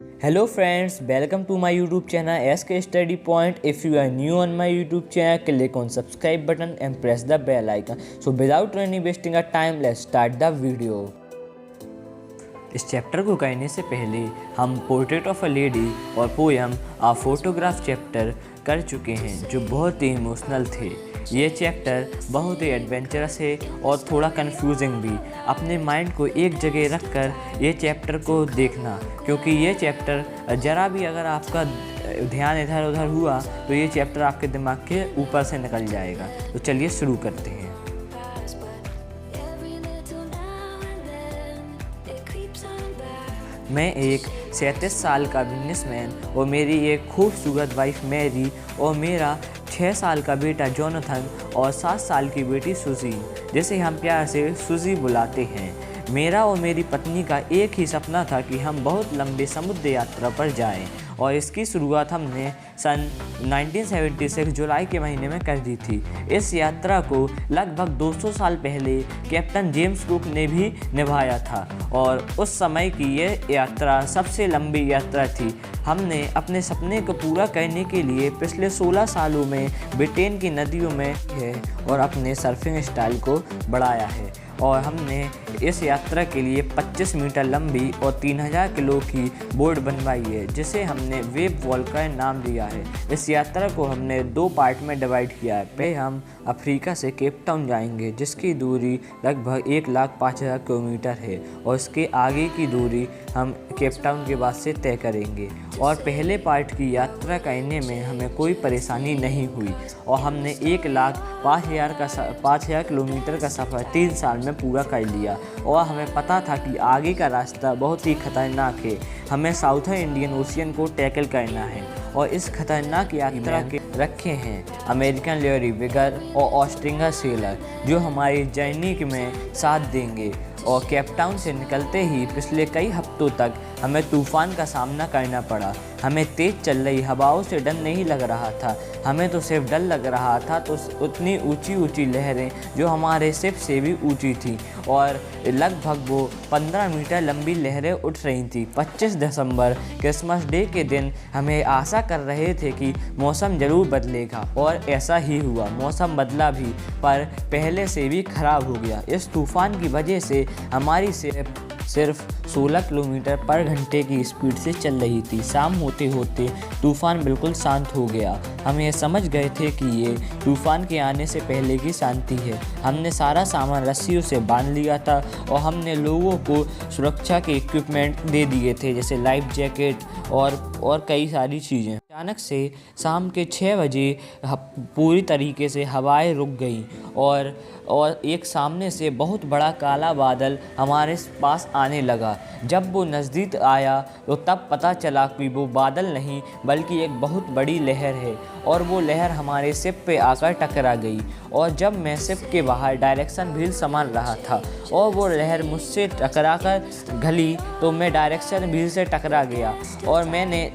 Hello friends, welcome to my YouTube channel SK Study Point. If you are new on my YouTube channel, click on subscribe button and press the bell icon. So without any wasting our time, let's start the video. इस chapter को कहने से पहले हम portrait of a lady और poem आ photograph chapter कर चुके हैं जो बहुत ही इमोशनल थे। ये चैप्टर बहुत ही एडवेंचरस है और थोड़ा कंफ्यूजिंग भी। अपने माइंड को एक जगह रख कर ये चैप्टर को देखना, क्योंकि ये चैप्टर ज़रा भी अगर आपका ध्यान इधर उधर हुआ तो ये चैप्टर आपके दिमाग के ऊपर से निकल जाएगा। तो चलिए शुरू करते हैं। मैं एक 37 साल का बिजनेसमैन और मेरी एक खूबसूरत वाइफ मैरी और मेरा 6 साल का बेटा जोनाथन और 7 साल की बेटी सुजी, जिसे हम प्यार से सुजी बुलाते हैं। मेरा और मेरी पत्नी का एक ही सपना था कि हम बहुत लंबे समुद्र यात्रा पर जाएं, और इसकी शुरुआत हमने सन 1976 जुलाई के महीने में कर दी थी। इस यात्रा को लगभग 200 साल पहले कैप्टन जेम्स कुक ने भी निभाया था और उस समय की ये यात्रा सबसे लंबी यात्रा थी। हमने अपने सपने को पूरा करने के लिए पिछले 16 सालों में ब्रिटेन की नदियों में है और अपने सर्फिंग स्टाइल को बढ़ाया है, और हमने इस यात्रा के लिए 25 मीटर लंबी और 3000 किलो की बोट बनवाई है, जिसे हमने वेब वॉल का नाम दिया है। इस यात्रा को हमने 2 पार्ट में डिवाइड किया है। पहले हम अफ्रीका से केप टाउन जाएंगे, जिसकी दूरी लगभग 1,05,000 किलोमीटर है, और इसके आगे की दूरी हम केप टाउन के बाद से तय करेंगे। और पहले पार्ट की यात्रा करने में हमें कोई परेशानी नहीं हुई और हमने 1,05,000 किलोमीटर का सफ़र 3 साल में पूरा कर लिया। और हमें पता था कि आगे का रास्ता बहुत ही ख़तरनाक है। हमें साउथर्न इंडियन ओशियन को टैकल करना है, और इस खतरनाक यात्रा के रखे हैं अमेरिकन लेयरी विगर और ऑस्ट्रिंगर सेलर, जो हमारी जर्नी में साथ देंगे। और केप टाउन से निकलते ही पिछले कई हफ्तों तक हमें तूफ़ान का सामना करना पड़ा। हमें तेज़ चल रही हवाओं से डर नहीं लग रहा था, हमें तो सिर्फ डर लग रहा था तो उतनी ऊंची ऊंची लहरें जो हमारे शिप से भी ऊंची थी, और लगभग वो 15 मीटर लंबी लहरें उठ रही थी। 25 दिसंबर क्रिसमस डे के दिन हमें आशा कर रहे थे कि मौसम ज़रूर बदलेगा, और ऐसा ही हुआ। मौसम बदला भी, पर पहले से भी ख़राब हो गया। इस तूफ़ान की वजह से हमारी सिर्फ 16 किलोमीटर पर घंटे की स्पीड से चल रही थी। शाम होते होते तूफ़ान बिल्कुल शांत हो गया। हम ये समझ गए थे कि ये तूफ़ान के आने से पहले की शांति है। हमने सारा सामान रस्सियों से बांध लिया था और हमने लोगों को सुरक्षा के इक्विपमेंट दे दिए थे, जैसे लाइफ जैकेट और कई सारी चीज़ें। अचानक से शाम के 6 बजे पूरी तरीके से हवाएं रुक गईं और एक सामने से बहुत बड़ा काला बादल हमारे पास आने लगा। जब वो नज़दीक आया तो तब पता चला कि वो बादल नहीं बल्कि एक बहुत बड़ी लहर है, और वो लहर हमारे शिप पे आकर टकरा गई। और जब मैं शिप के बाहर डायरेक्शन व्हील संभाल रहा था और वो लहर मुझसे टकरा कर घली, तो मैं डायरेक्शन व्हील से टकरा गया और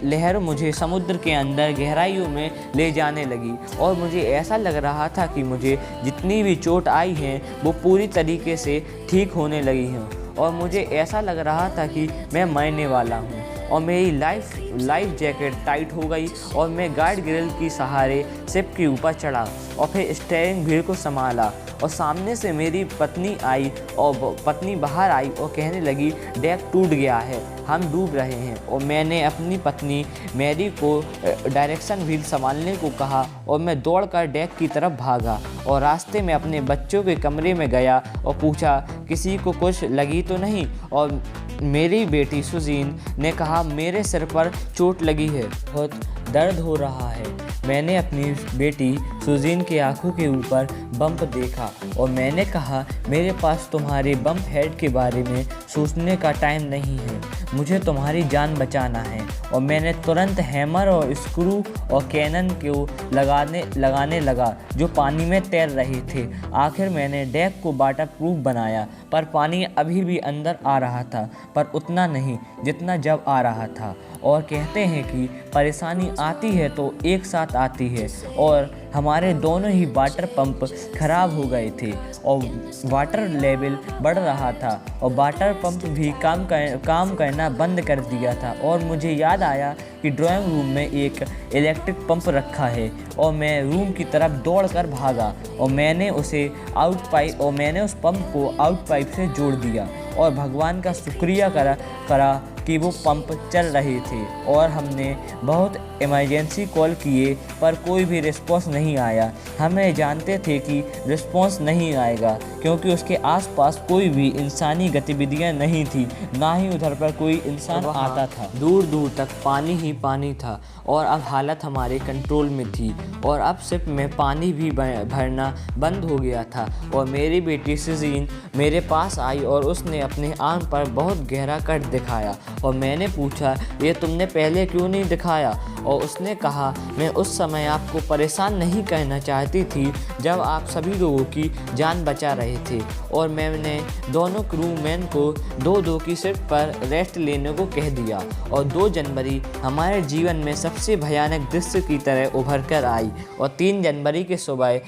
लहर मुझे समुद्र के अंदर गहराइयों में ले जाने लगी। और मुझे ऐसा लग रहा था कि मुझे जितनी भी चोट आई हैं वो पूरी तरीके से ठीक होने लगी हैं, और मुझे ऐसा लग रहा था कि मैं मरने वाला हूँ। और मेरी लाइफ जैकेट टाइट हो गई और मैं गार्ड ग्रिल की सहारे शिप के ऊपर चढ़ा और फिर स्टीयरिंग व्हील को संभाला। और सामने से मेरी पत्नी बाहर आई और कहने लगी, डेक टूट गया है, हम डूब रहे हैं। और मैंने अपनी पत्नी मैरी को डायरेक्शन व्हील संभालने को कहा और मैं दौड़कर डेक की तरफ भागा और रास्ते में अपने बच्चों के कमरे में गया और पूछा, किसी को कुछ लगी तो नहीं? और मेरी बेटी सुजीन ने कहा, मेरे सिर पर चोट लगी है, बहुत दर्द हो रहा है। मैंने अपनी बेटी सुजीन की आंखों के ऊपर बम्प देखा और मैंने कहा, मेरे पास तुम्हारे बम्प हेड के बारे में सोचने का टाइम नहीं है, मुझे तुम्हारी जान बचाना है। और मैंने तुरंत हैमर और स्क्रू और कैनन को लगाने लगा जो पानी में तैर रहे थे। आखिर मैंने डेक को वाटर प्रूफ बनाया, पर पानी अभी भी अंदर आ रहा था, पर उतना नहीं जितना जब आ रहा था। और कहते हैं कि परेशानी आती है तो एक साथ आती है, और हमारे दोनों ही वाटर पंप खराब हो गए थे और वाटर लेवल बढ़ रहा था और वाटर पंप भी काम करना बंद कर दिया था। और मुझे याद आया कि ड्राइंग रूम में एक इलेक्ट्रिक पंप रखा है और मैं रूम की तरफ दौड़कर भागा और मैंने उस पंप को आउट पाइप से जोड़ दिया और भगवान का शुक्रिया करा कि वो पंप चल रहे थे। और हमने बहुत इमरजेंसी कॉल किए पर कोई भी रिस्पॉन्स नहीं आया। हमें जानते थे कि रिस्पॉन्स नहीं आएगा क्योंकि उसके आसपास कोई भी इंसानी गतिविधियां नहीं थी, ना ही उधर पर कोई इंसान आता था। दूर दूर तक पानी ही पानी था और अब हालत हमारे कंट्रोल में थी और अब सिर्फ में पानी भी भरना बंद हो गया था। और मेरी बेटी सुजीन मेरे पास आई और उसने अपने आर्म पर बहुत गहरा कट दिखाया और मैंने पूछा, ये तुमने पहले क्यों नहीं दिखाया? और उसने कहा, मैं उस समय आपको परेशान नहीं करना चाहती थी जब आप सभी लोगों की जान बचा रहे थे। और मैंने दोनों क्रूमैन को 2-2 की शिफ्ट पर रेस्ट लेने को कह दिया। और 2 जनवरी हमारे जीवन में सबसे भयानक दृश्य की तरह उभर कर आई। और 3 जनवरी के सुबह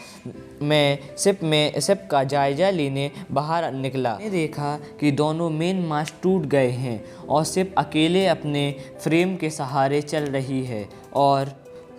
मैं शिप का जायज़ा लेने बाहर निकला। मैंने देखा कि दोनों मेन मास्ट टूट गए हैं और शिप अकेले अपने फ्रेम के सहारे चल रही है। और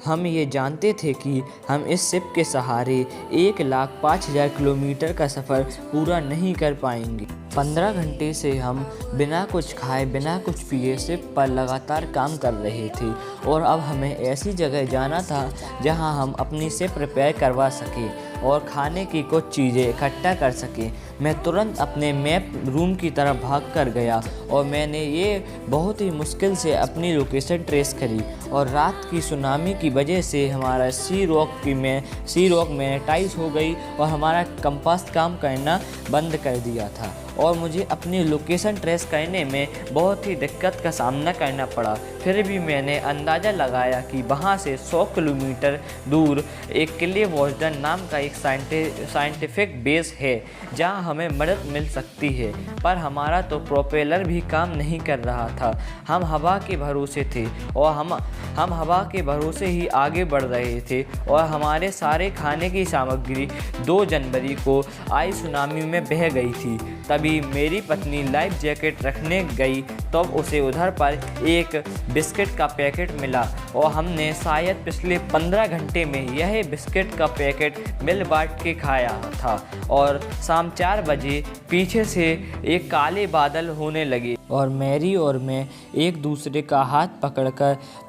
हम ये जानते थे कि हम इस शिप के सहारे 1,05,000 किलोमीटर का सफ़र पूरा नहीं कर पाएंगे। 15 घंटे से हम बिना कुछ खाए बिना कुछ पिए शिप पर लगातार काम कर रहे थे और अब हमें ऐसी जगह जाना था जहां हम अपनी शिप रिपेयर करवा सकें और खाने की कुछ चीज़ें इकट्ठा कर सकें। मैं तुरंत अपने मैप रूम की तरफ भाग कर गया और मैंने ये बहुत ही मुश्किल से अपनी लोकेशन ट्रेस करी। और रात की सुनामी की वजह से हमारा सी रॉक मैग्नेटाइज हो गई और हमारा कंपास काम करना बंद कर दिया था और मुझे अपनी लोकेशन ट्रेस करने में बहुत ही दिक्कत का सामना करना पड़ा। फिर भी मैंने अंदाज़ा लगाया कि वहाँ से 100 किलोमीटर दूर एक किले वॉजडन नाम का एक साइंटिफिक बेस है जहाँ हमें मदद मिल सकती है। पर हमारा तो प्रोपेलर भी काम नहीं कर रहा था। हम हवा के भरोसे थे और हम हवा के भरोसे ही आगे बढ़ रहे थे और हमारे सारे खाने की सामग्री 2 जनवरी को आई सुनामी में बह गई थी। तभी मेरी पत्नी लाइफ जैकेट रखने गई तब उसे उधर पर एक बिस्किट का पैकेट मिला और हमने शायद पिछले 15 घंटे में यह बिस्किट का पैकेट मिल बांट के खाया था। और शाम 4 बजे पीछे से एक काले बादल होने लगे और मैरी और मैं एक दूसरे का हाथ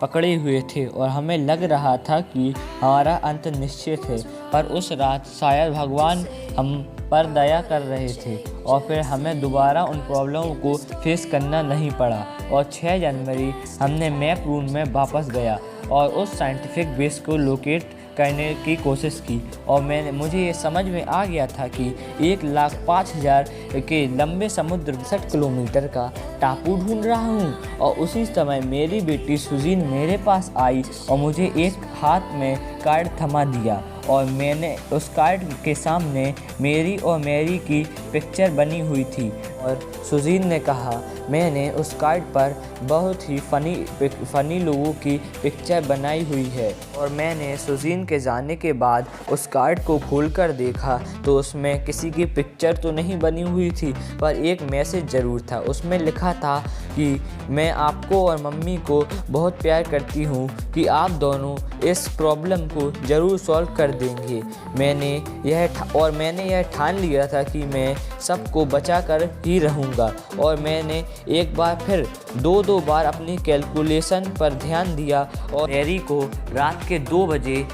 पकड़े हुए थे और हमें लग रहा था कि हमारा अंत निश्चित है। पर उस रात शायद भगवान हम पर दया कर रहे थे और फिर हमें दोबारा उन प्रॉब्लमों को फेस करना नहीं पड़ा। और 6 जनवरी हमने मैप रूम में वापस गया और उस साइंटिफिक बेस को लोकेट करने की कोशिश की और मुझे ये समझ में आ गया था कि 1,05,000 के लंबे समुद्र 60 किलोमीटर का टापू ढूंढ रहा हूँ। और उसी समय मेरी बेटी सुजीन मेरे पास आई और मुझे एक हाथ में कार्ड थमा दिया और मैंने उस कार्ड के सामने मेरी और मैरी की पिक्चर बनी हुई थी। और सुजीन ने कहा, मैंने उस कार्ड पर बहुत ही फ़नी लोगों की पिक्चर बनाई हुई है। और मैंने सुजीन के जाने के बाद उस कार्ड को खोलकर देखा तो उसमें किसी की पिक्चर तो नहीं बनी हुई थी पर एक मैसेज ज़रूर था। उसमें लिखा था कि मैं आपको और मम्मी को बहुत प्यार करती हूँ कि आप दोनों इस प्रॉब्लम को ज़रूर सॉल्व कर देंगे। मैंने यह ठान लिया था कि मैं सबको बचा कर ही रहूँगा। और मैंने एक बार फिर 2 बार अपनी कैलकुलेशन पर ध्यान दिया और मैरी को रात के 2 बजे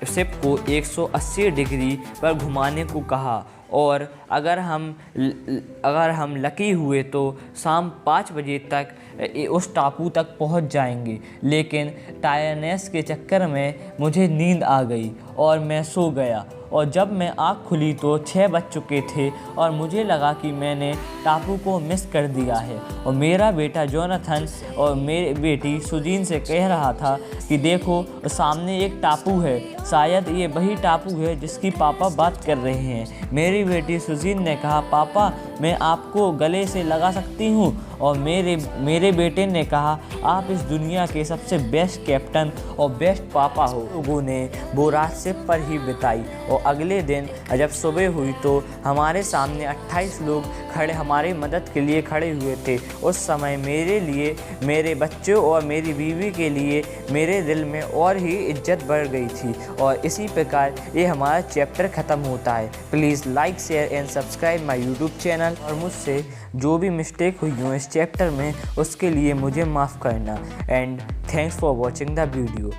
शिप को 180 डिग्री पर घुमाने को कहा और अगर हम लकी हुए तो शाम 5 बजे तक उस टापू तक पहुंच जाएंगे। लेकिन टायरनेस के चक्कर में मुझे नींद आ गई और मैं सो गया और जब मैं आँख खुली तो 6 बज चुके थे और मुझे लगा कि मैंने टापू को मिस कर दिया है। और मेरा बेटा जोनाथन और मेरी बेटी सुजीन से कह रहा था कि देखो सामने एक टापू है, शायद ये वही टापू है जिसकी पापा बात कर रहे हैं। मेरी बेटी सुजीन ने कहा, पापा मैं आपको गले से लगा सकती हूँ। और मेरे बेटे ने कहा, आप इस दुनिया के सबसे बेस्ट कैप्टन और बेस्ट पापा हो। लोगों ने वो रात सिप पर ही बिताई और अगले दिन जब सुबह हुई तो हमारे सामने 28 लोग खड़े हमारी मदद के लिए खड़े हुए थे। उस समय मेरे लिए, मेरे बच्चों और मेरी बीवी के लिए मेरे दिल में और ही इज्जत बढ़ गई थी। और इसी प्रकार ये हमारा चैप्टर ख़त्म होता है। Please like, share and subscribe my YouTube channel. और मुझसे जो भी मिस्टेक हुई हो इस चैप्टर में उसके लिए मुझे माफ़ करना। And thanks for watching the video.